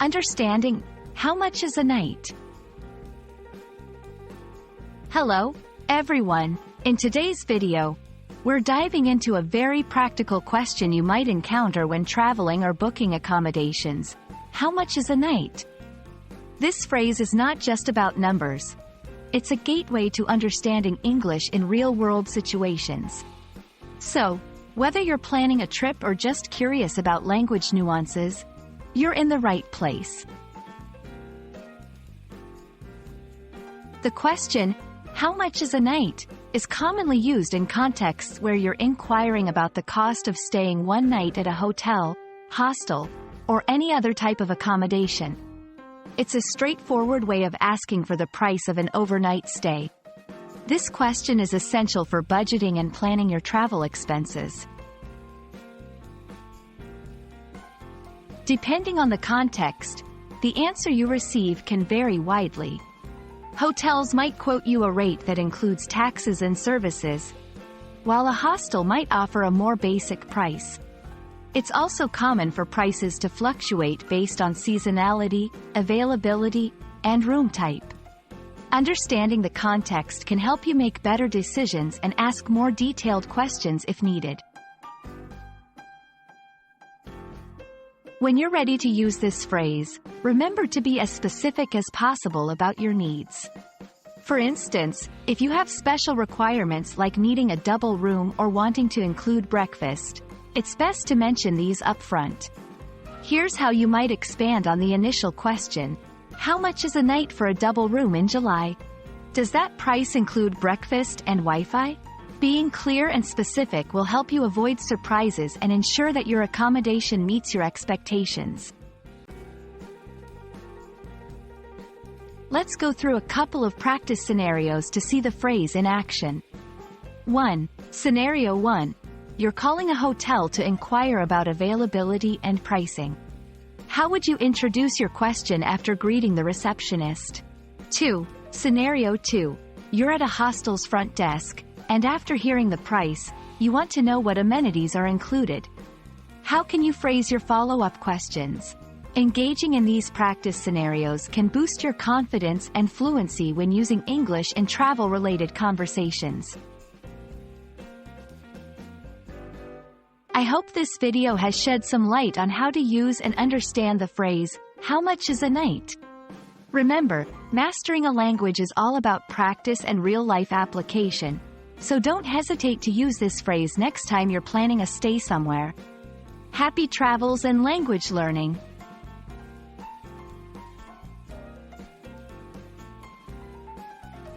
Understanding how much is a night? Hello, everyone. In today's video, we're diving into a very practical question you might encounter when traveling or booking accommodations. How much is a night? This phrase is not just about numbers. It's a gateway to understanding English in real-world situations. So, whether you're planning a trip or just curious about language nuances, you're in the right place. The question, how much is a night, is commonly used in contexts where you're inquiring about the cost of staying one night at a hotel, hostel, or any other type of accommodation. It's a straightforward way of asking for the price of an overnight stay. This question is essential for budgeting and planning your travel expenses. Depending on the context, the answer you receive can vary widely. Hotels might quote you a rate that includes taxes and services, while a hostel might offer a more basic price. It's also common for prices to fluctuate based on seasonality, availability, and room type. Understanding the context can help you make better decisions and ask more detailed questions if needed. When you're ready to use this phrase, remember to be as specific as possible about your needs. For instance, if you have special requirements like needing a double room or wanting to include breakfast, it's best to mention these up front. Here's how you might expand on the initial question. How much is a night for a double room in July? Does that price include breakfast and Wi-Fi? Being clear and specific will help you avoid surprises and ensure that your accommodation meets your expectations. Let's go through a couple of practice scenarios to see the phrase in action. 1. Scenario 1. You're calling a hotel to inquire about availability and pricing. How would you introduce your question after greeting the receptionist? 2. Scenario 2. You're at a hostel's front desk, and after hearing the price, you want to know what amenities are included. How can you phrase your follow-up questions? Engaging in these practice scenarios can boost your confidence and fluency when using English in travel-related conversations. I hope this video has shed some light on how to use and understand the phrase, how much is a night? Remember, mastering a language is all about practice and real-life application, so don't hesitate to use this phrase next time you're planning a stay somewhere. Happy travels and language learning!